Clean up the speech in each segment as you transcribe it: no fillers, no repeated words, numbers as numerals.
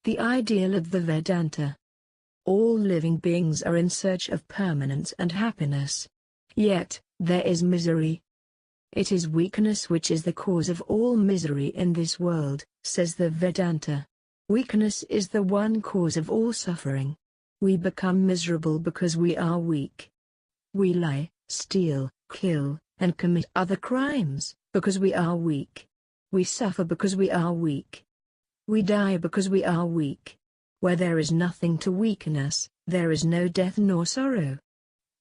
The ideal of the Vedanta. All living beings are in search of permanence and happiness. Yet, there is misery. It is weakness which is the cause of all misery in this world, says the Vedanta. Weakness is the one cause of all suffering. We become miserable because we are weak. We lie, steal, kill, and commit other crimes, because we are weak. We suffer because we are weak. We die because we are weak. Where there is nothing to weaken us, there is no death nor sorrow.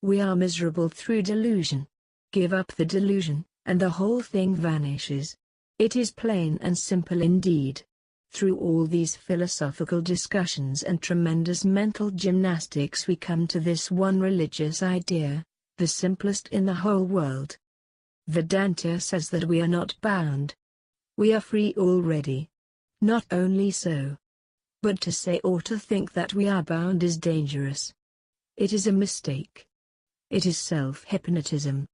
We are miserable through delusion. Give up the delusion, and the whole thing vanishes. It is plain and simple indeed. Through all these philosophical discussions and tremendous mental gymnastics we come to this one religious idea, the simplest in the whole world. Vedanta says that we are not bound. We are free already. Not only so, but to say or to think that we are bound is dangerous. It is a mistake. It is self-hypnotism.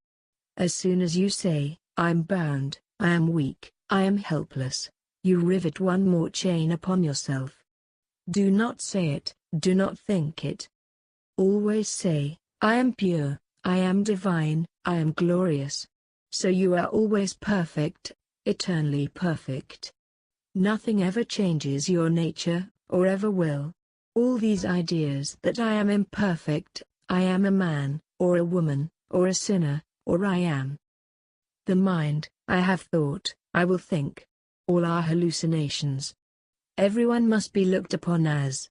As soon as you say, "I'm bound, I am weak, I am helpless," you rivet one more chain upon yourself. Do not say it, do not think it. Always say, "I am pure, I am divine, I am glorious." So you are always perfect, eternally perfect. Nothing ever changes your nature, or ever will. All these ideas that I am imperfect, I am a man, or a woman, or a sinner, or I am the mind, I have thought, I will think. All are hallucinations. Everyone must be looked upon as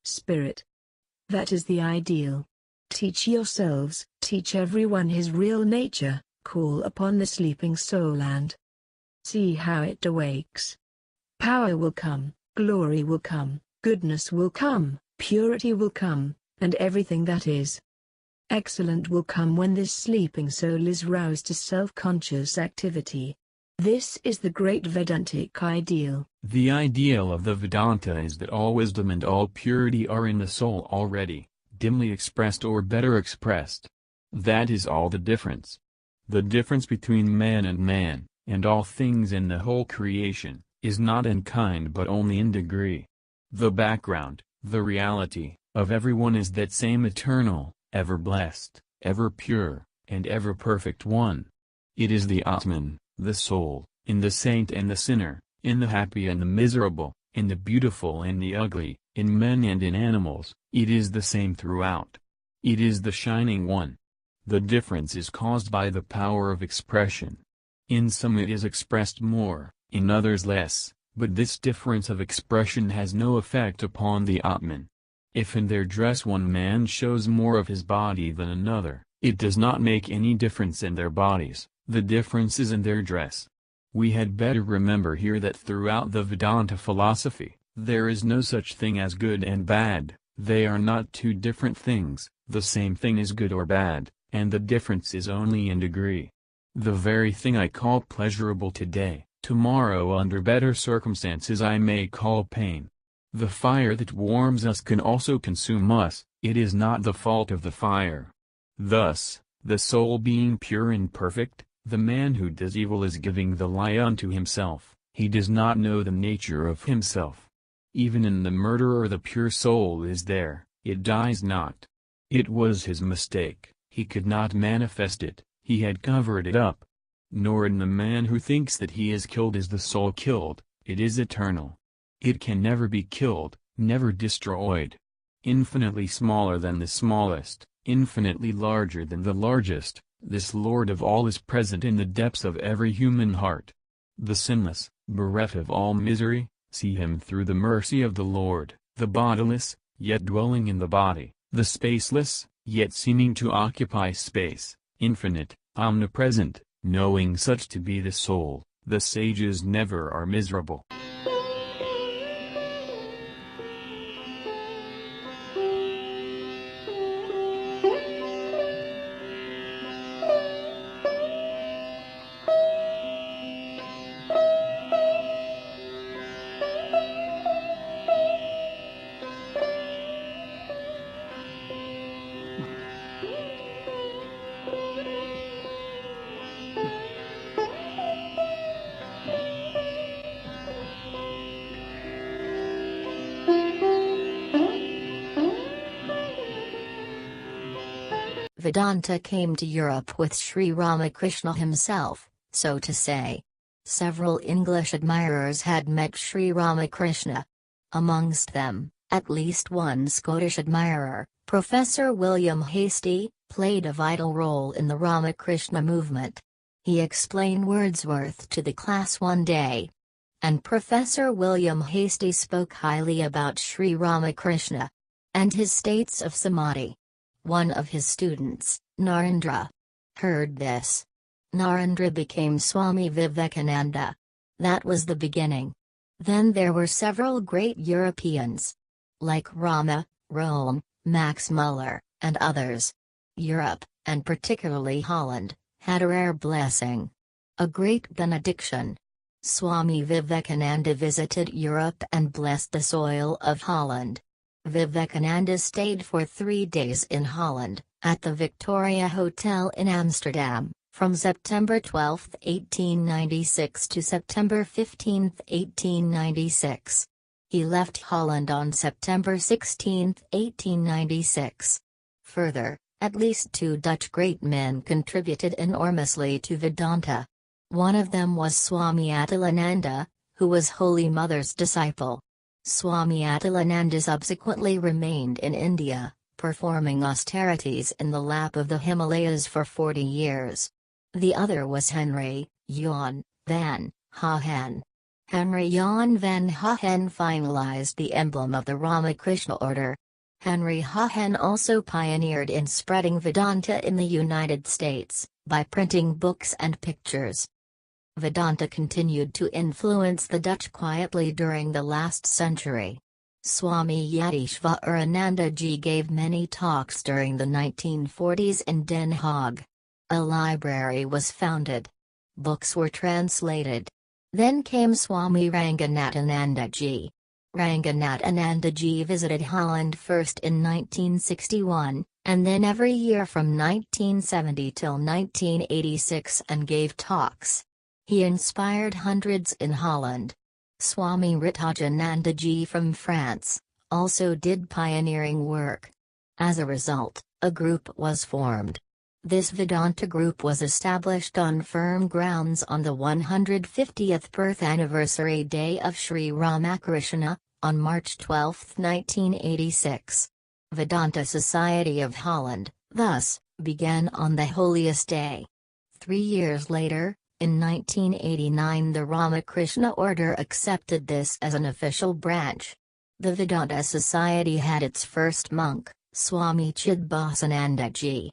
spirit. That is the ideal. Teach yourselves, teach everyone his real nature, call upon the sleeping soul and see how it awakes. Power will come, glory will come, goodness will come, purity will come, and everything that is excellent will come when this sleeping soul is roused to self-conscious activity. This is the great Vedantic ideal. The ideal of the Vedanta is that all wisdom and all purity are in the soul already, dimly expressed or better expressed. That is all the difference. The difference between man, and all things in the whole creation, is not in kind but only in degree. The background, the reality, of everyone is that same eternal, ever blessed, ever pure, and ever perfect one. It is the Atman, the soul, in the saint and the sinner, in the happy and the miserable, in the beautiful and the ugly, in men and in animals. It is the same throughout. It is the shining one. The difference is caused by the power of expression. In some it is expressed more, in others less, but this difference of expression has no effect upon the Atman. If in their dress one man shows more of his body than another, it does not make any difference in their bodies, the difference is in their dress. We had better remember here that throughout the Vedanta philosophy, there is no such thing as good and bad. They are not two different things, the same thing is good or bad, and the difference is only in degree. The very thing I call pleasurable today, tomorrow under better circumstances I may call pain. The fire that warms us can also consume us, it is not the fault of the fire. Thus, the soul being pure and perfect, the man who does evil is giving the lie unto himself, he does not know the nature of himself. Even in the murderer the pure soul is there, it dies not. It was his mistake, he could not manifest it, he had covered it up. Nor in the man who thinks that he is killed is the soul killed, it is eternal. It can never be killed, never destroyed. Infinitely smaller than the smallest, infinitely larger than the largest, this Lord of all is present in the depths of every human heart. The sinless, bereft of all misery, see him through the mercy of the Lord, the bodiless, yet dwelling in the body, the spaceless, yet seeming to occupy space, infinite, omnipresent, knowing such to be the soul, the sages never are miserable. Vedanta came to Europe with Sri Ramakrishna himself, so to say. Several English admirers had met Sri Ramakrishna. Amongst them, at least one Scottish admirer, Professor William Hastie, played a vital role in the Ramakrishna movement. He explained Wordsworth to the class one day. And Professor William Hastie spoke highly about Sri Ramakrishna and his states of samadhi. One of his students, Narendra, heard this. Narendra became Swami Vivekananda. That was the beginning. Then there were several great Europeans, like Rama, Rome, Max Muller, and others. Europe, and particularly Holland, had a rare blessing. A great benediction. Swami Vivekananda visited Europe and blessed the soil of Holland. Vivekananda stayed for 3 days in Holland, at the Victoria Hotel in Amsterdam, from September 12, 1896 to September 15, 1896. He left Holland on September 16, 1896. Further, at least 2 Dutch great men contributed enormously to Vedanta. One of them was Swami Attilananda, who was Holy Mother's disciple. Swami Attilananda subsequently remained in India, performing austerities in the lap of the Himalayas for 40 years. The other was Henry Jan van Hagen. Henry Jan van Hagen finalized the emblem of the Ramakrishna order. Henry Hagen also pioneered in spreading Vedanta in the United States, by printing books and pictures. Vedanta continued to influence the Dutch quietly during the last century. Swami Yatishvaranandaji gave many talks during the 1940s in Den Haag. A library was founded. Books were translated. Then came Swami Ranganathanandaji. Ranganathanandaji visited Holland first in 1961, and then every year from 1970 till 1986 and gave talks. He inspired hundreds in Holland. Swami Ritajanandaji from France also did pioneering work. As a result, a group was formed. This Vedanta group was established on firm grounds on the 150th birth anniversary day of Sri Ramakrishna, on March 12, 1986. Vedanta Society of Holland, thus, began on the holiest day. 3 years later, in 1989, the Ramakrishna order accepted this as an official branch. The Vedanta Society had its first monk, Swami Chidbasanandaji.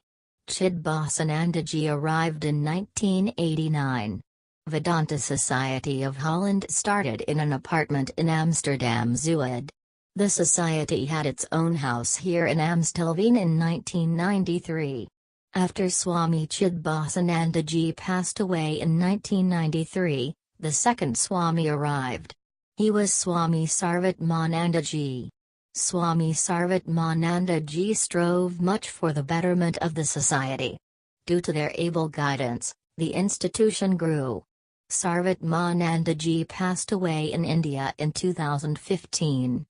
Chidbasanandaji arrived in 1989. Vedanta Society of Holland started in an apartment in Amsterdam Zuid. The society had its own house here in Amstelveen in 1993. After Swami Chidbasanandaji passed away in 1993, the second Swami arrived. He was Swami Sarvatmanandaji. Swami Sarvatmanandaji strove much for the betterment of the society. Due to their able guidance, the institution grew. Sarvatmanandaji passed away in India in 2015.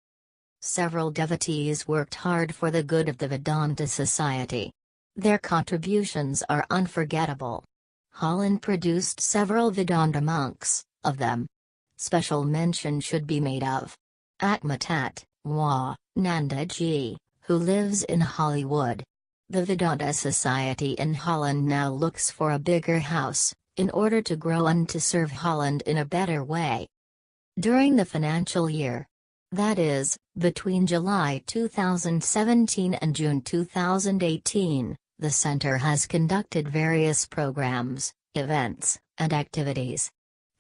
Several devotees worked hard for the good of the Vedanta Society. Their contributions are unforgettable. Holland produced several Vedanta monks, of them. Special mention should be made of Atmatat Nandaji, who lives in Hollywood. The Vedanta Society in Holland now looks for a bigger house, in order to grow and to serve Holland in a better way. During the financial year, that is, between July 2017 and June 2018, the center has conducted various programs, events, and activities.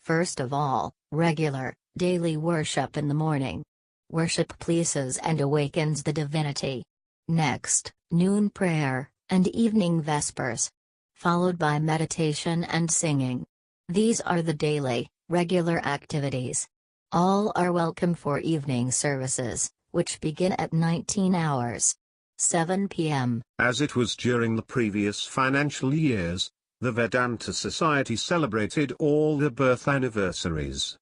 First of all, regular, daily worship in the morning. Worship pleases and awakens the divinity. Next, noon prayer, and evening vespers. Followed by meditation and singing. These are the daily, regular activities. All are welcome for evening services, which begin at 19 hours. 7 p.m. As it was during the previous financial years, the Vedanta Society celebrated all the birth anniversaries.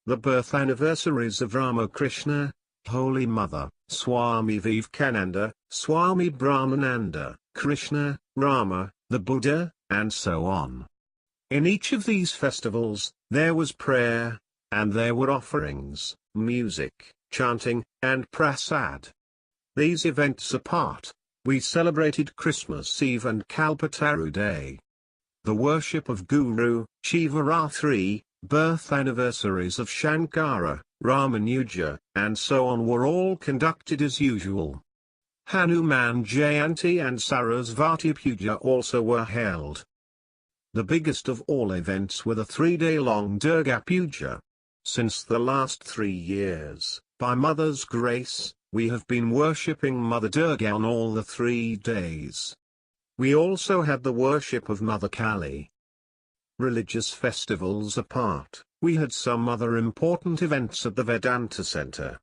The birth anniversaries of Ramakrishna, Holy Mother, Swami Vivekananda, Swami Brahmananda, Krishna, Rama, the Buddha, and so on. In each of these festivals, there was prayer, and there were offerings, music, chanting, and prasad. These events apart, we celebrated Christmas Eve and Kalpataru Day. The worship of Guru, Shivaratri, birth anniversaries of Shankara, Ramanuja, and so on were all conducted as usual. Hanuman Jayanti and Sarasvati Puja also were held. The biggest of all events were the 3-day-long Durga Puja. Since the last 3 years, by Mother's grace, we have been worshipping Mother Durga on all the 3 days. We also had the worship of Mother Kali. Religious festivals apart, we had some other important events at the Vedanta Center.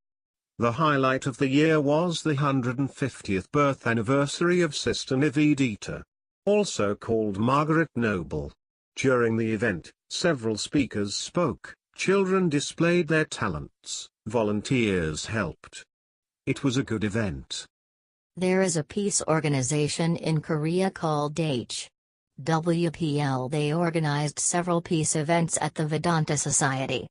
The highlight of the year was the 150th birth anniversary of Sister Nivedita, also called Margaret Noble. During the event, several speakers spoke, children displayed their talents, volunteers helped. It was a good event. There is a peace organization in Korea called HWPL. They organized several peace events at the Vedanta Society.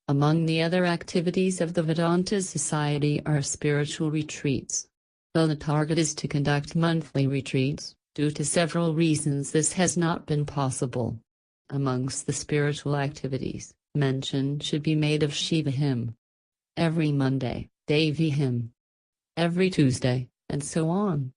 Among the other activities of the Vedanta Society are spiritual retreats. Though the target is to conduct monthly retreats, due to several reasons this has not been possible. Amongst the spiritual activities, mention should be made of Shiva hymn. Every Monday, Devi hymn. Every Tuesday, and so on.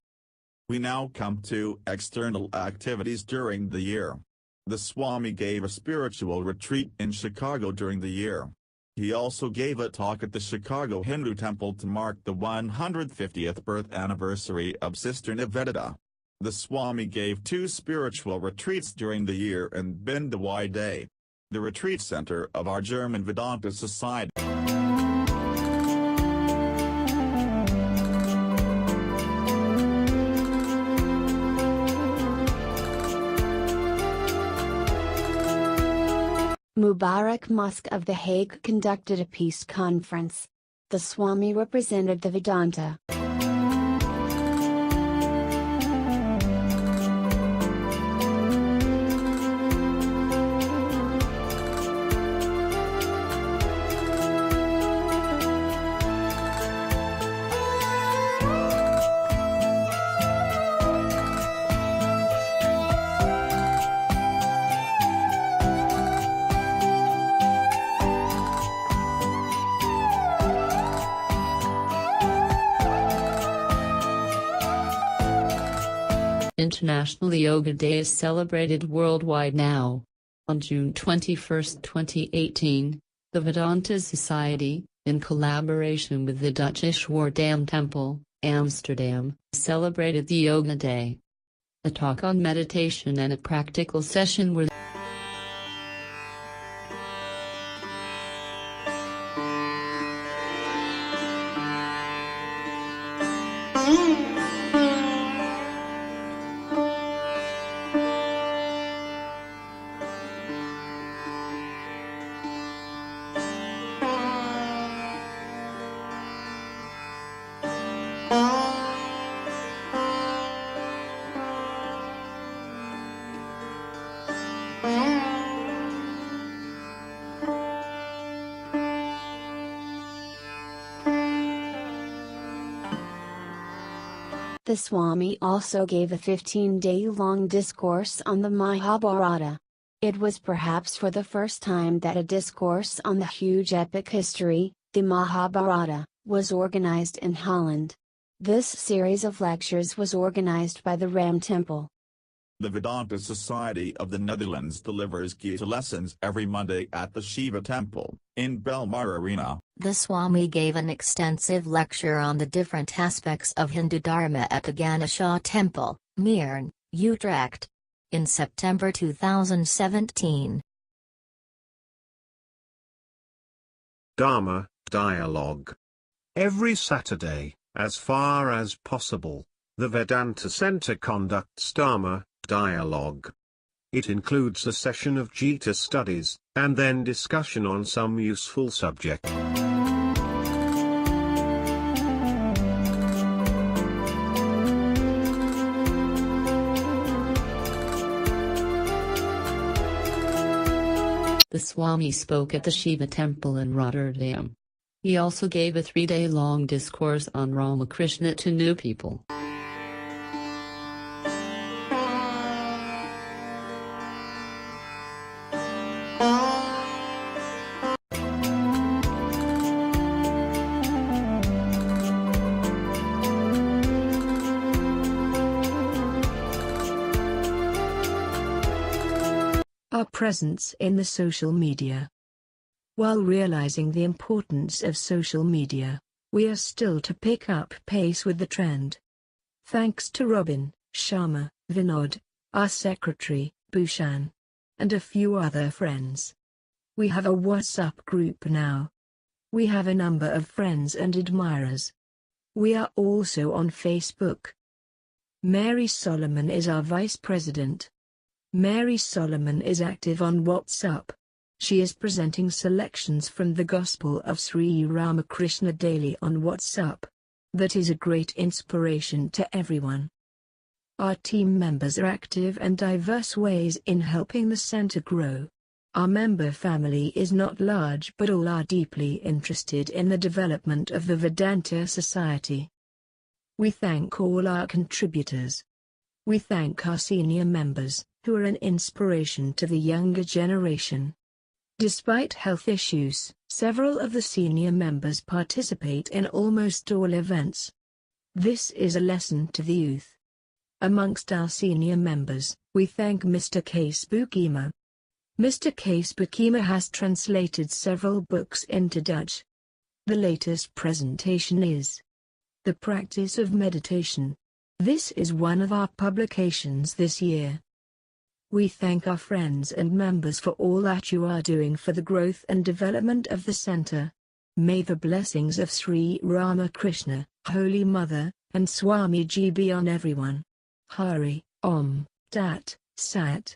We now come to external activities during the year. The Swami gave a spiritual retreat in Chicago during the year. He also gave a talk at the Chicago Hindu Temple to mark the 150th birth anniversary of Sister Nivedita. The Swami gave 2 spiritual retreats during the year in Bindawai Day, the retreat center of our German Vedanta Society. Mubarak Mosque of The Hague conducted a peace conference. The Swami represented the Vedanta. International Yoga Day is celebrated worldwide now. On June 21, 2018, the Vedanta Society, in collaboration with the Dutch Ishwardam Temple, Amsterdam, celebrated the Yoga Day. A talk on meditation and a practical session were The Swami also gave a 15-day-long discourse on the Mahabharata. It was perhaps for the first time that a discourse on the huge epic history, the Mahabharata, was organized in Holland. This series of lectures was organized by the Ram Temple. The Vedanta Society of the Netherlands delivers Gita lessons every Monday at the Shiva Temple, in Belmar Arena. The Swami gave an extensive lecture on the different aspects of Hindu Dharma at the Ganesha Temple, Meern, Utrecht, in September 2017. Dharma Dialogue. Every Saturday, as far as possible, the Vedanta Center conducts Dharma Dialogue. It includes a session of Gita studies, and then discussion on some useful subject. The Swami spoke at the Shiva Temple in Rotterdam. He also gave a 3-day-long discourse on Ramakrishna to new people. Our presence in the social media. While realizing the importance of social media, we are still to pick up pace with the trend. Thanks to Robin, Sharma, Vinod, our secretary, Bhushan, and a few other friends. We have a WhatsApp group now. We have a number of friends and admirers. We are also on Facebook. Mary Solomon is our vice president. Mary Solomon is active on WhatsApp. She is presenting selections from the Gospel of Sri Ramakrishna daily on WhatsApp. That is a great inspiration to everyone. Our team members are active and diverse ways in helping the center grow. Our member family is not large, but all are deeply interested in the development of the Vedanta Society. We thank all our contributors. We thank our senior members, who are an inspiration to the younger generation. Despite health issues, several of the senior members participate in almost all events. This is a lesson to the youth. Amongst our senior members, we thank Mr. K. Spookema. Mr. K. Spookema has translated several books into Dutch. The latest presentation is The Practice of Meditation. This is one of our publications this year. We thank our friends and members for all that you are doing for the growth and development of the center. May the blessings of Sri Ramakrishna, Holy Mother, and Swami Ji be on everyone. Hari Om Tat Sat.